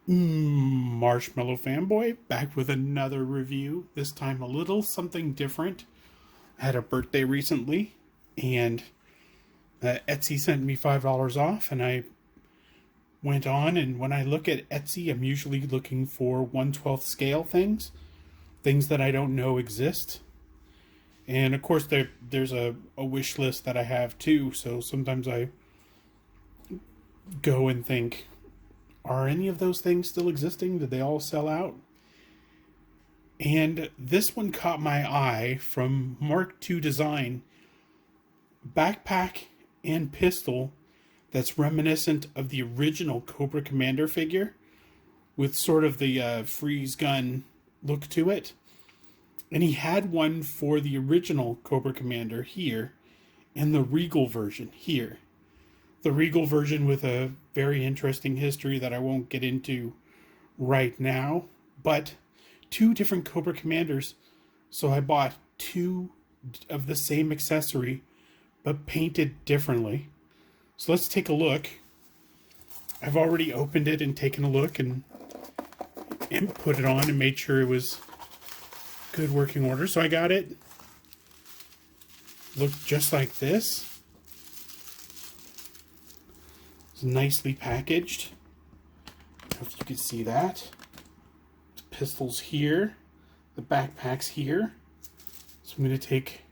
Marshmallow Fanboy back with another review. This time a little something different. I had a birthday recently, and Etsy sent me $5 off, and I went on. And when I look at Etsy, I'm usually looking for 1/12 scale things that I don't know exist. And of course, there's a wish list that I have too. So sometimes I go and think, are any of those things still existing? Did they all sell out? And this one caught my eye from Mark II Design. Backpack and pistol that's reminiscent of the original Cobra Commander figure with sort of the freeze gun look to it. And he had one for the original Cobra Commander here and the Regal version here. The Regal version with a very interesting history that I won't get into right now, but two different Cobra Commanders, so I bought two of the same accessory but painted differently. So let's take a look. I've already opened it and taken a look and put it on and made sure it was good working order. So I got it. Looked just like this. It's nicely packaged. I don't know if you can see that. The pistols here. The backpacks here. So I'm going to take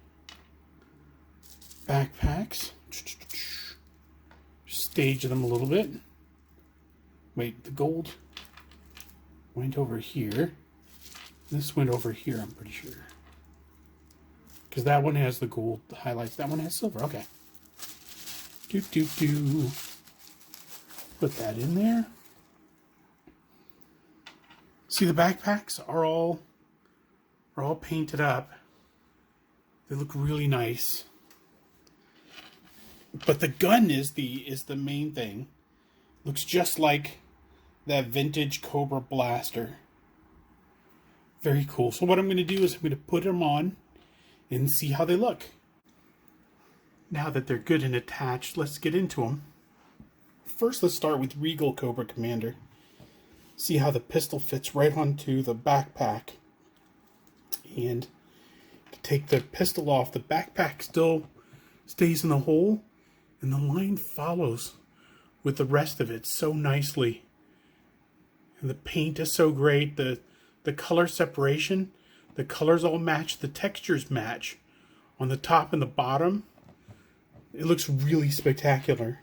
backpacks. Stage them a little bit. Wait, the gold went over here. This went over here, I'm pretty sure. Because that one has the gold highlights. That one has silver. Okay. Put that in there. See, the backpacks are all painted up. They look really nice. But the gun is the main thing. Looks just like that vintage Cobra blaster. Very cool. So what I'm going to do is I'm going to put them on and see how they look. Now that they're good and attached, let's get into them. First, let's start with Regal Cobra Commander. See how the pistol fits right onto the backpack. And to take the pistol off, the backpack still stays in the hole, and the line follows with the rest of it so nicely. And the paint is so great. The color separation, the colors all match, the textures match on the top and the bottom. It looks really spectacular.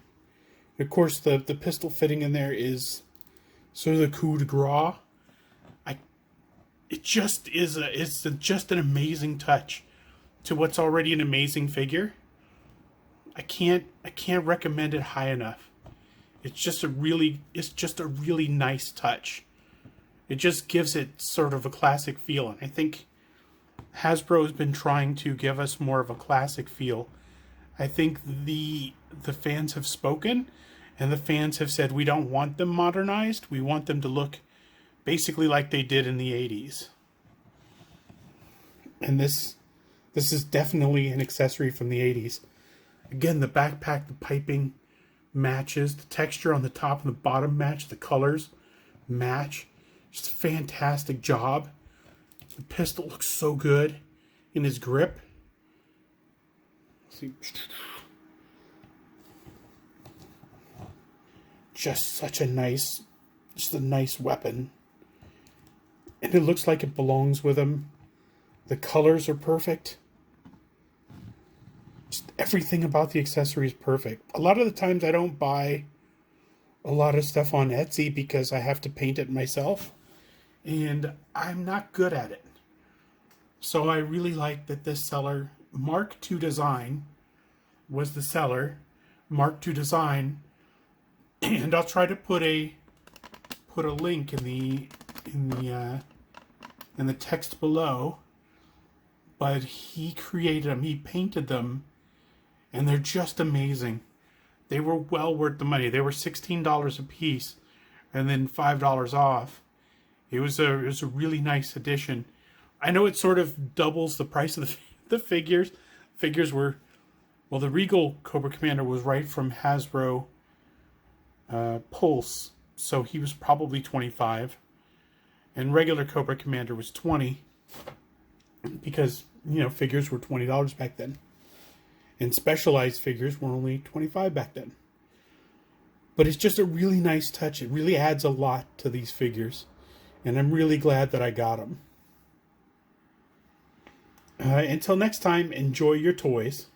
Of course, the pistol fitting in there is sort of the coup de grace. It's just an amazing touch to what's already an amazing figure. I can't recommend it high enough. It's just a really nice touch. It just gives it sort of a classic feel, and I think Hasbro has been trying to give us more of a classic feel. I think the fans have spoken, and the fans have said we don't want them modernized. We want them to look basically like they did in the 80s. And this is definitely an accessory from the 80s. Again, the backpack, the piping matches. The texture on the top and the bottom match. The colors match. Just a fantastic job. The pistol looks so good in his grip. See. Just a nice weapon. And it looks like it belongs with him. The colors are perfect. Just everything about the accessory is perfect. A lot of the times I don't buy a lot of stuff on Etsy because I have to paint it myself. And I'm not good at it. So I really like that this seller, Mark II Design, was the seller. Mark II Design. And I'll try to put a link in the text below. But he created them, he painted them, and they're just amazing. They were well worth the money. They were $16 a piece, and then $5 off. It was a really nice addition. I know it sort of doubles the price of the figures. Figures were, well, the Regal Cobra Commander was right from Hasbro Pulse, So he was probably 25. And regular Cobra Commander was 20. Because, you know, figures were $20 back then. And specialized figures were only $25 back then. But it's just a really nice touch. It really adds a lot to these figures. And I'm really glad that I got them. Until next time, enjoy your toys.